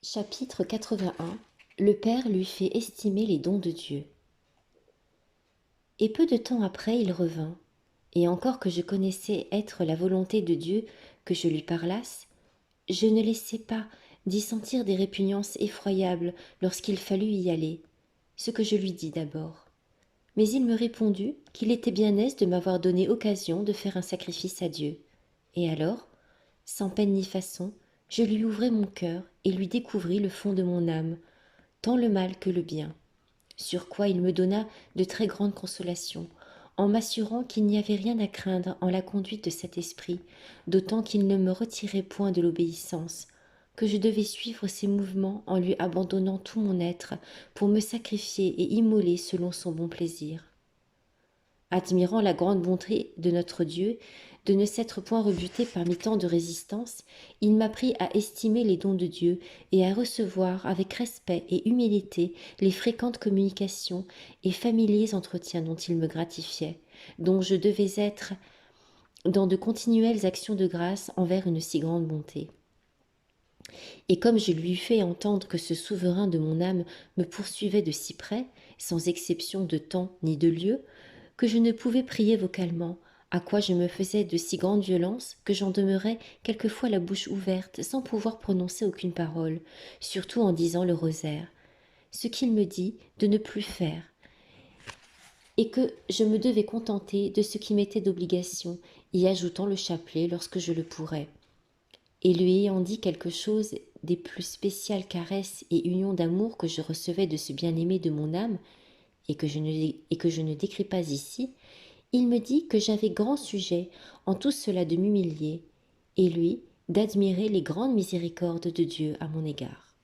Chapitre 81. Le Père lui fait estimer les dons de Dieu. Et peu de temps après il revint, et encore que je connaissais être la volonté de Dieu que je lui parlasse, je ne laissai pas d'y sentir des répugnances effroyables lorsqu'il fallut y aller, ce que je lui dis d'abord. Mais il me répondit qu'il était bien aise de m'avoir donné occasion de faire un sacrifice à Dieu. Et alors, sans peine ni façon, je lui ouvrai mon cœur et lui découvris le fond de mon âme, tant le mal que le bien, sur quoi il me donna de très grandes consolations, en m'assurant qu'il n'y avait rien à craindre en la conduite de cet esprit, d'autant qu'il ne me retirait point de l'obéissance, que je devais suivre ses mouvements en lui abandonnant tout mon être pour me sacrifier et immoler selon son bon plaisir. Admirant la grande bonté de notre Dieu, de ne s'être point rebuté parmi tant de résistance, il m'apprit à estimer les dons de Dieu et à recevoir avec respect et humilité les fréquentes communications et familiers entretiens dont il me gratifiait, dont je devais être dans de continuelles actions de grâce envers une si grande bonté. Et comme je lui eus fait entendre que ce souverain de mon âme me poursuivait de si près, sans exception de temps ni de lieu, que je ne pouvais prier vocalement, à quoi je me faisais de si grande violence que j'en demeurais quelquefois la bouche ouverte sans pouvoir prononcer aucune parole, surtout en disant le rosaire, ce qu'il me dit de ne plus faire, et que je me devais contenter de ce qui m'était d'obligation, y ajoutant le chapelet lorsque je le pourrais. Et lui ayant dit quelque chose des plus spéciales caresses et unions d'amour que je recevais de ce bien-aimé de mon âme, et que je ne décris pas ici, il me dit que j'avais grand sujet en tout cela de m'humilier, et lui d'admirer les grandes miséricordes de Dieu à mon égard.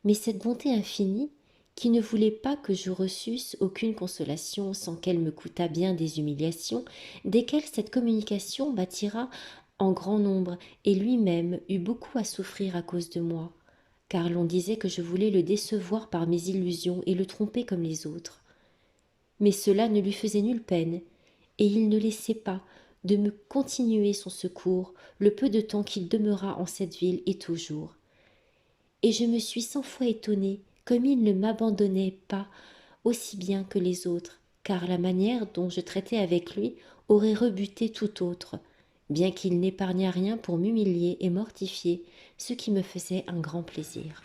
Mais cette bonté infinie, qui ne voulait pas que je reçusse aucune consolation sans qu'elle me coûtât bien des humiliations, desquelles cette communication m'attira en grand nombre, et lui-même eut beaucoup à souffrir à cause de moi, car l'on disait que je voulais le décevoir par mes illusions et le tromper comme les autres. Mais cela ne lui faisait nulle peine, et il ne laissait pas de me continuer son secours le peu de temps qu'il demeura en cette ville et toujours. Et je me suis 100 fois étonnée comme il ne m'abandonnait pas aussi bien que les autres, car la manière dont je traitais avec lui aurait rebuté tout autre, bien qu'il n'épargnât rien pour m'humilier et mortifier, ce qui me faisait un grand plaisir.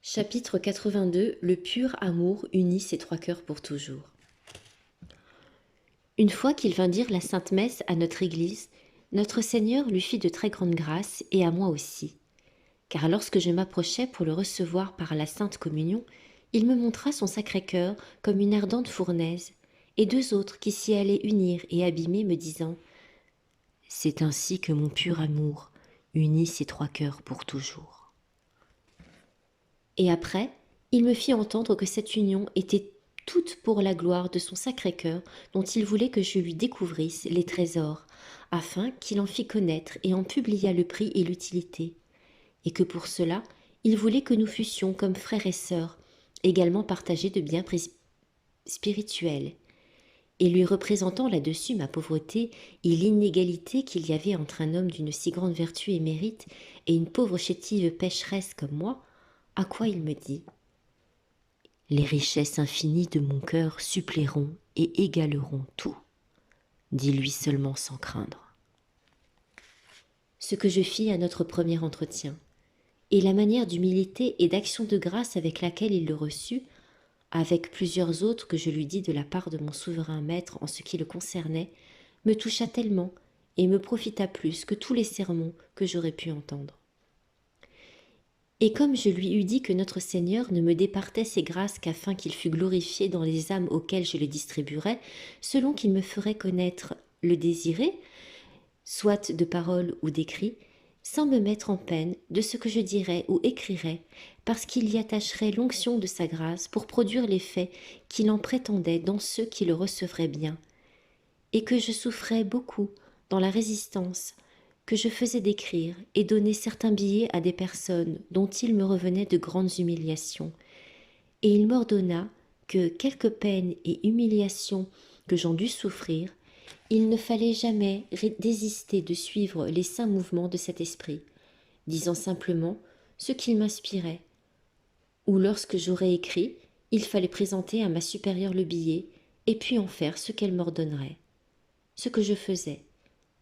Chapitre 82. Le pur amour unit ces trois cœurs pour toujours. Une fois qu'il vint dire la sainte messe à notre église, notre Seigneur lui fit de très grandes grâces et à moi aussi. Car lorsque je m'approchai pour le recevoir par la sainte communion, il me montra son Sacré-Cœur comme une ardente fournaise, et deux autres qui s'y allaient unir et abîmer, me disant « C'est ainsi que mon pur amour unit ces trois cœurs pour toujours. » Et après, il me fit entendre que cette union était toute pour la gloire de son Sacré-Cœur, dont il voulait que je lui découvrisse les trésors, afin qu'il en fît connaître et en publiât le prix et l'utilité, et que pour cela, il voulait que nous fussions comme frères et sœurs, également partagés de biens spirituels, et lui représentant là-dessus ma pauvreté et l'inégalité qu'il y avait entre un homme d'une si grande vertu et mérite et une pauvre chétive pécheresse comme moi, à quoi il me dit « Les richesses infinies de mon cœur suppléeront et égaleront tout. Dis-lui seulement sans craindre. » Ce que je fis à notre premier entretien, et la manière d'humilité et d'action de grâce avec laquelle il le reçut, avec plusieurs autres que je lui dis de la part de mon souverain maître en ce qui le concernait, me toucha tellement et me profita plus que tous les sermons que j'aurais pu entendre. Et comme je lui eus dit que notre Seigneur ne me départait ses grâces qu'afin qu'il fût glorifié dans les âmes auxquelles je les distribuerais, selon qu'il me ferait connaître le désiré, soit de parole ou d'écrit, sans me mettre en peine de ce que je dirais ou écrirais, parce qu'il y attacherait l'onction de sa grâce pour produire l'effet qu'il en prétendait dans ceux qui le recevraient bien, et que je souffrais beaucoup dans la résistance que je faisais d'écrire et donner certains billets à des personnes dont il me revenait de grandes humiliations, et il m'ordonna que, quelque peine et humiliation que j'en dus souffrir, il ne fallait jamais désister de suivre les saints mouvements de cet esprit, disant simplement ce qu'il m'inspirait. Ou lorsque j'aurais écrit, il fallait présenter à ma supérieure le billet et puis en faire ce qu'elle m'ordonnerait. Ce que je faisais,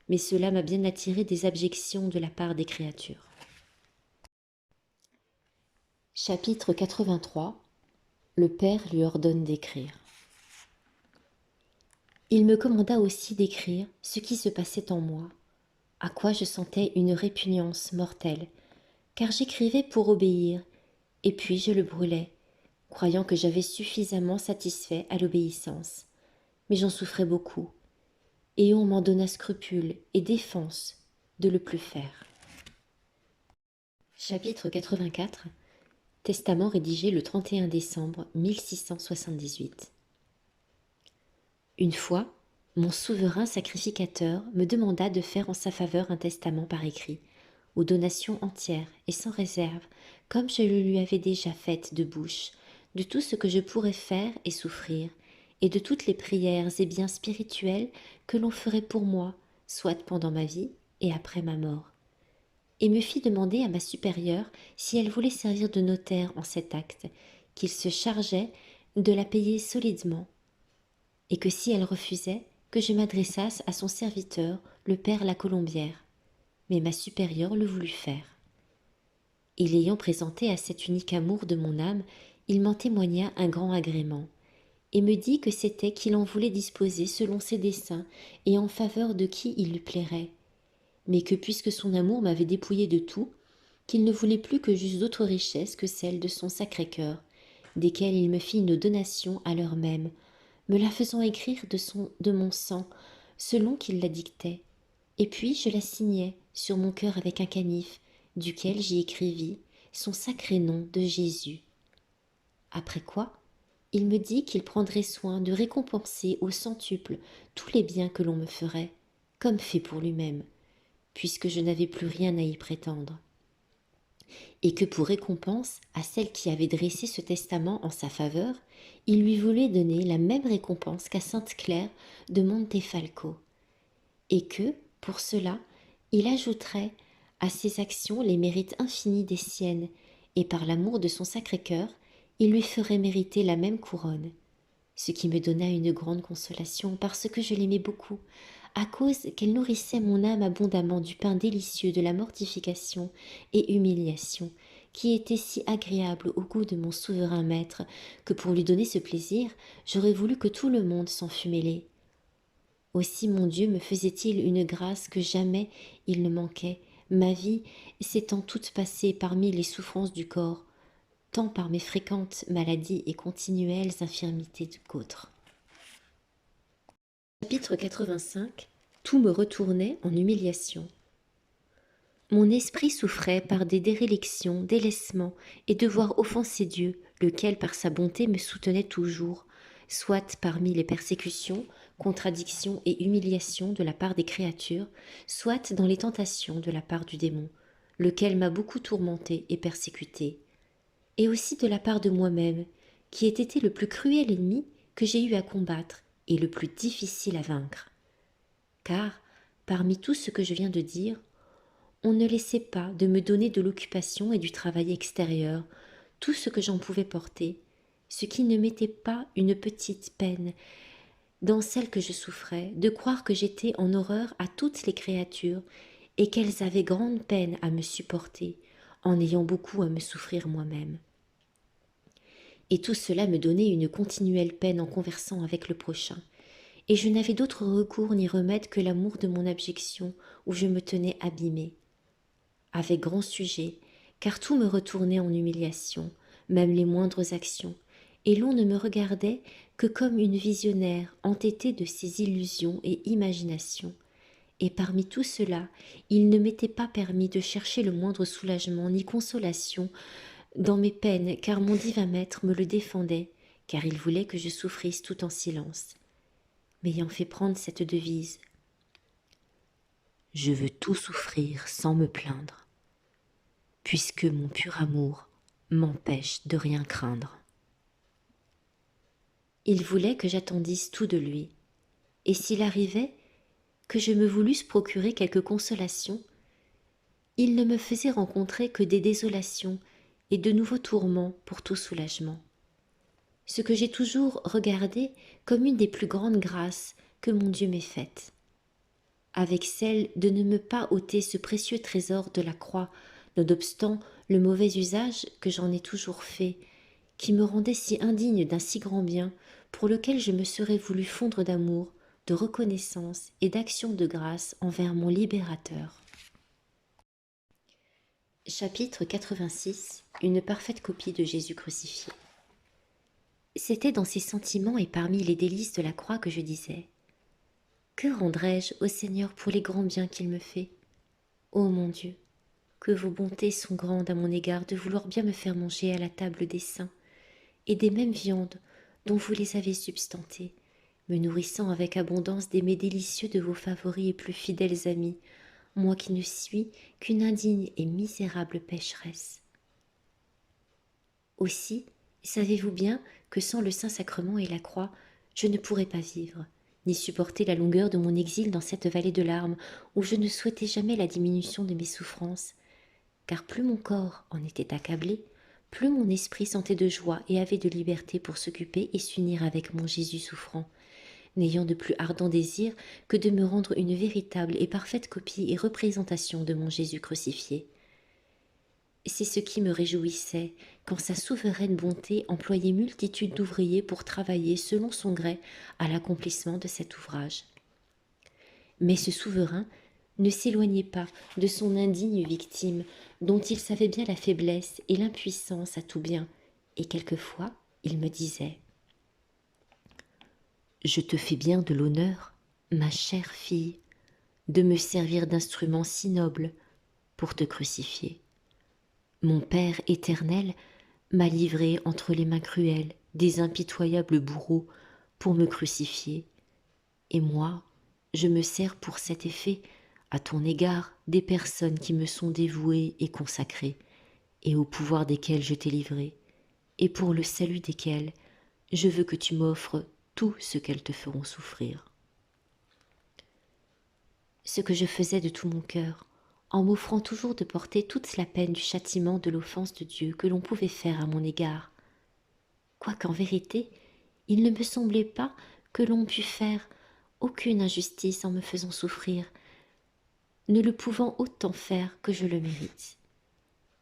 mais cela m'a bien attiré des objections de la part des créatures. Chapitre 83. Le Père lui ordonne d'écrire. Il me commanda aussi d'écrire ce qui se passait en moi, à quoi je sentais une répugnance mortelle, car j'écrivais pour obéir, et puis je le brûlais, croyant que j'avais suffisamment satisfait à l'obéissance. Mais j'en souffrais beaucoup, et on m'en donna scrupule et défense de le plus faire. Chapitre 84. Testament rédigé le 31 décembre 1678. Une fois, mon souverain sacrificateur me demanda de faire en sa faveur un testament par écrit, aux donations entières et sans réserve, comme je le lui avais déjà fait de bouche, de tout ce que je pourrais faire et souffrir, et de toutes les prières et biens spirituels que l'on ferait pour moi, soit pendant ma vie et après ma mort. Et me fit demander à ma supérieure si elle voulait servir de notaire en cet acte, qu'il se chargeait de la payer solidement, et que si elle refusait, que je m'adressasse à son serviteur, le père La Colombière. Mais ma supérieure le voulut faire. Et l'ayant présenté à cet unique amour de mon âme, il m'en témoigna un grand agrément, et me dit que c'était qu'il en voulait disposer selon ses desseins et en faveur de qui il lui plairait, mais que puisque son amour m'avait dépouillé de tout, qu'il ne voulait plus que j'eusse d'autres richesses que celles de son Sacré-Cœur, desquelles il me fit une donation à l'heure même, me la faisant écrire de mon sang, selon qu'il la dictait, et puis je la signai sur mon cœur avec un canif, duquel j'y écrivis son sacré nom de Jésus. Après quoi, il me dit qu'il prendrait soin de récompenser au centuple tous les biens que l'on me ferait, comme fait pour lui-même, puisque je n'avais plus rien à y prétendre, et que pour récompense à celle qui avait dressé ce testament en sa faveur, il lui voulait donner la même récompense qu'à Sainte Claire de Montefalco, et que, pour cela, il ajouterait à ses actions les mérites infinis des siennes, et par l'amour de son Sacré-Cœur, il lui ferait mériter la même couronne, ce qui me donna une grande consolation parce que je l'aimais beaucoup, à cause qu'elle nourrissait mon âme abondamment du pain délicieux de la mortification et humiliation, qui était si agréable au goût de mon souverain maître, que pour lui donner ce plaisir, j'aurais voulu que tout le monde s'en fût mêlé. Aussi mon Dieu me faisait-il une grâce que jamais il ne manquait, ma vie s'étant toute passée parmi les souffrances du corps, tant par mes fréquentes maladies et continuelles infirmités qu'autres. Chapitre 85. Tout me retournait en humiliation. Mon esprit souffrait par des dérélictions, délaissements, et de voir offenser Dieu, lequel par sa bonté me soutenait toujours, soit parmi les persécutions, contradictions et humiliations de la part des créatures, soit dans les tentations de la part du démon, lequel m'a beaucoup tourmenté et persécuté, et aussi de la part de moi-même, qui ai été le plus cruel ennemi que j'ai eu à combattre et le plus difficile à vaincre. Car, parmi tout ce que je viens de dire, on ne laissait pas de me donner de l'occupation et du travail extérieur, tout ce que j'en pouvais porter, ce qui ne m'était pas une petite peine, dans celle que je souffrais, de croire que j'étais en horreur à toutes les créatures, et qu'elles avaient grande peine à me supporter, en ayant beaucoup à me souffrir moi-même. Et tout cela me donnait une continuelle peine en conversant avec le prochain, et je n'avais d'autre recours ni remède que l'amour de mon abjection, où je me tenais abîmée. Avec grand sujet, car tout me retournait en humiliation, même les moindres actions, et l'on ne me regardait que comme une visionnaire entêtée de ses illusions et imaginations. Et parmi tout cela, il ne m'était pas permis de chercher le moindre soulagement ni consolation dans mes peines, car mon divin maître me le défendait, car il voulait que je souffrisse tout en silence, m'ayant fait prendre cette devise: je veux tout souffrir sans me plaindre, puisque mon pur amour m'empêche de rien craindre. Il voulait que j'attendisse tout de lui, et s'il arrivait que je me voulusse procurer quelque consolation, il ne me faisait rencontrer que des désolations et de nouveaux tourments pour tout soulagement. Ce que j'ai toujours regardé comme une des plus grandes grâces que mon Dieu m'ait faites, avec celle de ne me pas ôter ce précieux trésor de la croix, nonobstant le mauvais usage que j'en ai toujours fait, qui me rendait si indigne d'un si grand bien, pour lequel je me serais voulu fondre d'amour, de reconnaissance et d'action de grâce envers mon libérateur. Chapitre 86. Une parfaite copie de Jésus crucifié. C'était dans ces sentiments et parmi les délices de la croix que je disais: que rendrai-je au Seigneur pour les grands biens qu'il me fait? Ô mon Dieu, que vos bontés sont grandes à mon égard de vouloir bien me faire manger à la table des saints, et des mêmes viandes dont vous les avez substantées, me nourrissant avec abondance des mets délicieux de vos favoris et plus fidèles amis, moi qui ne suis qu'une indigne et misérable pécheresse. Aussi, savez-vous bien que sans le Saint-Sacrement et la croix, je ne pourrais pas vivre, ni supporter la longueur de mon exil dans cette vallée de larmes où je ne souhaitais jamais la diminution de mes souffrances, car plus mon corps en était accablé, plus mon esprit sentait de joie et avait de liberté pour s'occuper et s'unir avec mon Jésus souffrant, n'ayant de plus ardent désir que de me rendre une véritable et parfaite copie et représentation de mon Jésus crucifié. C'est ce qui me réjouissait, quand sa souveraine bonté employait multitude d'ouvriers pour travailler selon son gré à l'accomplissement de cet ouvrage. Mais ce souverain ne s'éloignait pas de son indigne victime, dont il savait bien la faiblesse et l'impuissance à tout bien, et quelquefois il me disait: « Je te fais bien de l'honneur, ma chère fille, de me servir d'instrument si noble pour te crucifier. Mon Père éternel m'a livré entre les mains cruelles des impitoyables bourreaux pour me crucifier, et moi, je me sers pour cet effet à ton égard des personnes qui me sont dévouées et consacrées, et au pouvoir desquelles je t'ai livré, et pour le salut desquelles je veux que tu m'offres tout ce qu'elles te feront souffrir. » Ce que je faisais de tout mon cœur, en m'offrant toujours de porter toute la peine du châtiment de l'offense de Dieu que l'on pouvait faire à mon égard, quoiqu'en vérité, il ne me semblait pas que l'on pût faire aucune injustice en me faisant souffrir, ne le pouvant autant faire que je le mérite.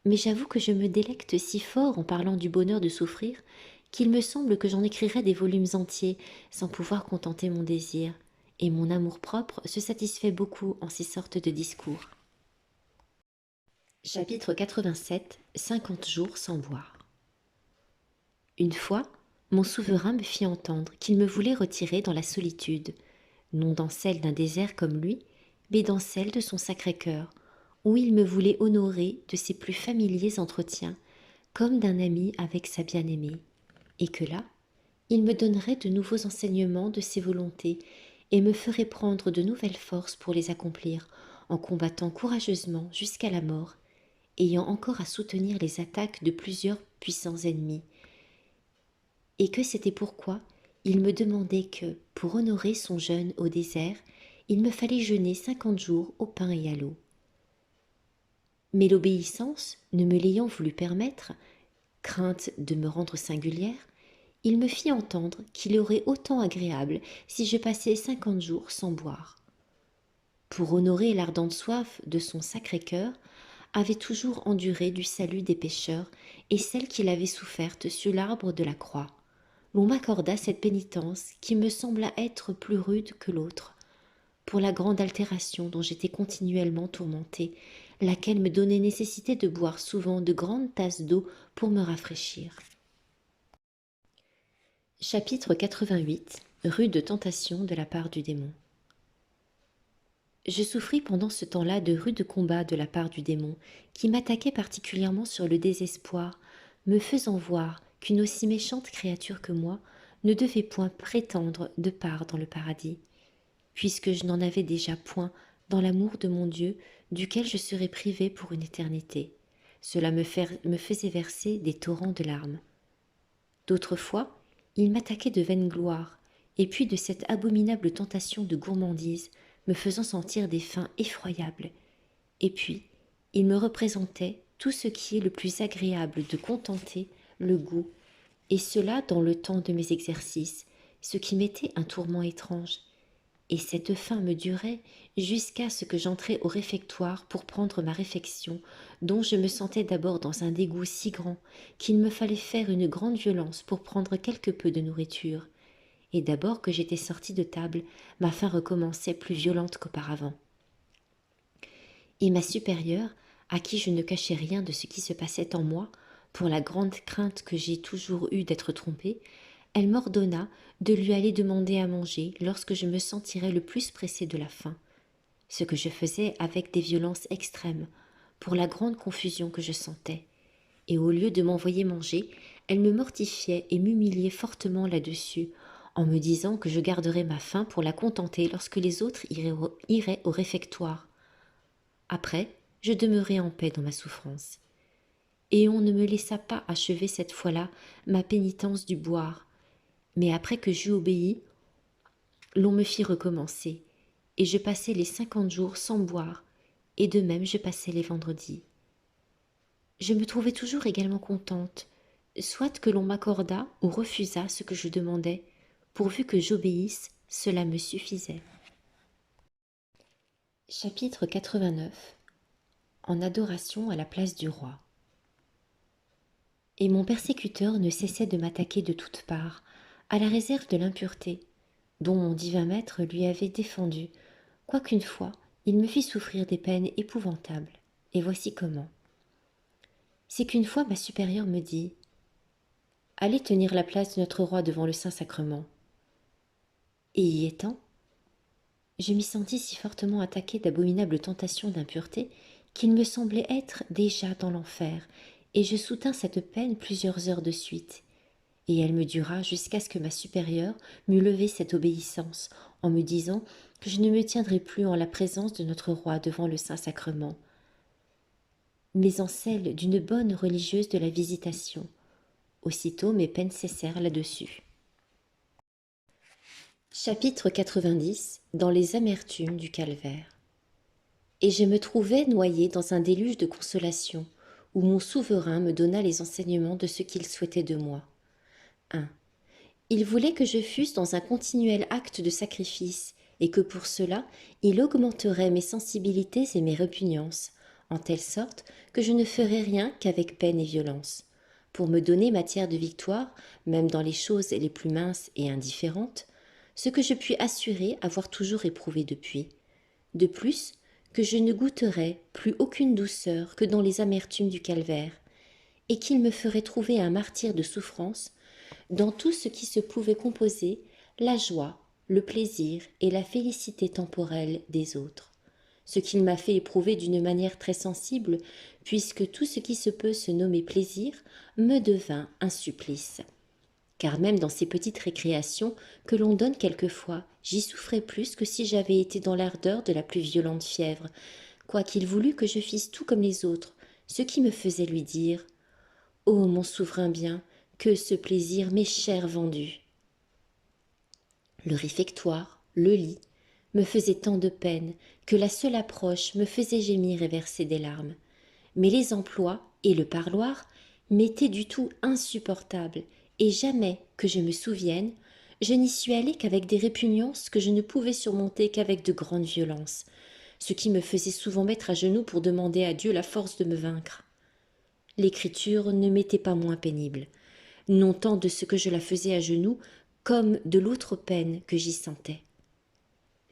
Mais j'avoue que je me délecte si fort en parlant du bonheur de souffrir qu'il me semble que j'en écrirais des volumes entiers sans pouvoir contenter mon désir, et mon amour-propre se satisfait beaucoup en ces sortes de discours. Chapitre 87. 50 jours sans boire. Une fois, mon souverain me fit entendre qu'il me voulait retirer dans la solitude, non dans celle d'un désert comme lui, mais dans celle de son Sacré-Cœur, où il me voulait honorer de ses plus familiers entretiens, comme d'un ami avec sa bien-aimée, et que là, il me donnerait de nouveaux enseignements de ses volontés et me ferait prendre de nouvelles forces pour les accomplir, en combattant courageusement jusqu'à la mort, ayant encore à soutenir les attaques de plusieurs puissants ennemis, et que c'était pourquoi il me demandait que, pour honorer son jeûne au désert, il me fallait jeûner 50 jours au pain et à l'eau. Mais l'obéissance, ne me l'ayant voulu permettre, crainte de me rendre singulière, il me fit entendre qu'il aurait autant agréable si je passais 50 jours sans boire. Pour honorer l'ardente soif de son Sacré-Cœur, avait toujours enduré du salut des pécheurs et celle qu'il avait soufferte sur l'arbre de la croix. L'on m'accorda cette pénitence qui me sembla être plus rude que l'autre, pour la grande altération dont j'étais continuellement tourmentée, laquelle me donnait nécessité de boire souvent de grandes tasses d'eau pour me rafraîchir. Chapitre 88. Rude tentation de la part du démon. Je souffris pendant ce temps-là de rudes combats de la part du démon, qui m'attaquait particulièrement sur le désespoir, me faisant voir qu'une aussi méchante créature que moi ne devait point prétendre de part dans le paradis, puisque je n'en avais déjà point dans l'amour de mon Dieu, duquel je serais privée pour une éternité. Cela me faisait verser des torrents de larmes. D'autres fois, il m'attaquait de vaine gloire, et puis de cette abominable tentation de gourmandise, me faisant sentir des faims effroyables. Et puis, Il me représentait tout ce qui est le plus agréable de contenter le goût, et cela dans le temps de mes exercices, ce qui m'était un tourment étrange. Et cette faim me durait jusqu'à ce que j'entrais au réfectoire pour prendre ma réfection, dont je me sentais d'abord dans un dégoût si grand qu'il me fallait faire une grande violence pour prendre quelque peu de nourriture. Et d'abord que j'étais sortie de table, ma faim recommençait plus violente qu'auparavant. Et ma supérieure, à qui je ne cachais rien de ce qui se passait en moi, pour la grande crainte que j'ai toujours eue d'être trompée, elle m'ordonna de lui aller demander à manger lorsque je me sentirais le plus pressée de la faim, ce que je faisais avec des violences extrêmes, pour la grande confusion que je sentais. Et au lieu de m'envoyer manger, elle me mortifiait et m'humiliait fortement là-dessus, en me disant que je garderais ma faim pour la contenter lorsque les autres iraient au réfectoire. Après, je demeurai en paix dans ma souffrance. Et on ne me laissa pas achever cette fois-là ma pénitence du boire, mais après que j'eus obéi, l'on me fit recommencer, et je passai les 50 jours sans boire, et de même je passai les vendredis. Je me trouvais toujours également contente, soit que l'on m'accordât ou refusât ce que je demandais, pourvu que j'obéisse, cela me suffisait. Chapitre 89. En adoration à la place du roi. Et mon persécuteur ne cessait de m'attaquer de toutes parts, à la réserve de l'impureté, dont mon divin maître lui avait défendu, quoiqu'une fois il me fit souffrir des peines épouvantables. Et voici comment. C'est qu'une fois ma supérieure me dit « Allez tenir la place de notre roi devant le Saint-Sacrement. » Et y étant, je m'y sentis si fortement attaquée d'abominables tentations d'impureté qu'il me semblait être déjà dans l'enfer, et je soutins cette peine plusieurs heures de suite. Et elle me dura jusqu'à ce que ma supérieure m'eût levé cette obéissance, en me disant que je ne me tiendrais plus en la présence de notre roi devant le Saint-Sacrement, mais en celle d'une bonne religieuse de la Visitation. Aussitôt mes peines cessèrent là-dessus. Chapitre 90. Dans les amertumes du calvaire. Et je me trouvais noyée dans un déluge de consolation, où mon souverain me donna les enseignements de ce qu'il souhaitait de moi. 1. Il voulait que je fusse dans un continuel acte de sacrifice, et que pour cela il augmenterait mes sensibilités et mes répugnances, en telle sorte que je ne ferais rien qu'avec peine et violence, pour me donner matière de victoire, même dans les choses les plus minces et indifférentes, ce que je puis assurer avoir toujours éprouvé depuis. De plus, que je ne goûterais plus aucune douceur que dans les amertumes du calvaire, et qu'il me ferait trouver un martyr de souffrance dans tout ce qui se pouvait composer la joie, le plaisir et la félicité temporelle des autres, ce qu'il m'a fait éprouver d'une manière très sensible, puisque tout ce qui se peut se nommer plaisir me devint un supplice. Car même dans ces petites récréations que l'on donne quelquefois, j'y souffrais plus que si j'avais été dans l'ardeur de la plus violente fièvre, quoiqu'il voulût que je fisse tout comme les autres, ce qui me faisait lui dire « Ô mon souverain bien, que ce plaisir m'est cher vendu !» Le réfectoire, le lit, me faisait tant de peine que la seule approche me faisait gémir et verser des larmes. Mais les emplois et le parloir m'étaient du tout insupportables, et jamais que je me souvienne, je n'y suis allée qu'avec des répugnances que je ne pouvais surmonter qu'avec de grandes violences, ce qui me faisait souvent mettre à genoux pour demander à Dieu la force de me vaincre. L'écriture ne m'était pas moins pénible, non tant de ce que je la faisais à genoux, comme de l'autre peine que j'y sentais.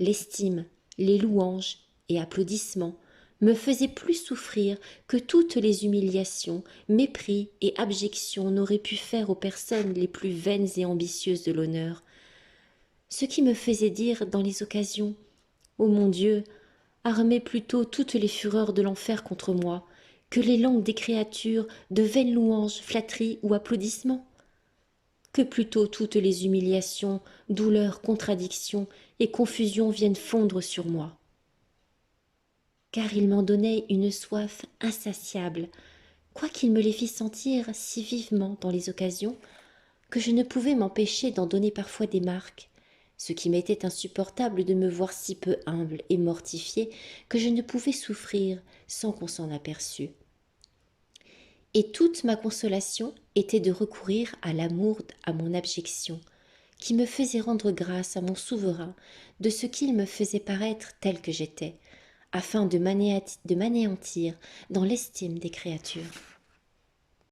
L'estime, les louanges et applaudissements me faisaient plus souffrir que toutes les humiliations, mépris et abjections n'auraient pu faire aux personnes les plus vaines et ambitieuses de l'honneur. Ce qui me faisait dire dans les occasions « Ô mon Dieu, armez plutôt toutes les fureurs de l'enfer contre moi, que les langues des créatures de vaines louanges, flatteries ou applaudissements. Que plutôt toutes les humiliations, douleurs, contradictions et confusions viennent fondre sur moi. » Car il m'en donnait une soif insatiable, quoiqu'il me les fît sentir si vivement dans les occasions, que je ne pouvais m'empêcher d'en donner parfois des marques, ce qui m'était insupportable de me voir si peu humble et mortifiée que je ne pouvais souffrir sans qu'on s'en aperçût. Et toute ma consolation était de recourir à l'amour, à mon abjection, qui me faisait rendre grâce à mon souverain de ce qu'il me faisait paraître tel que j'étais, afin de m'anéantir dans l'estime des créatures.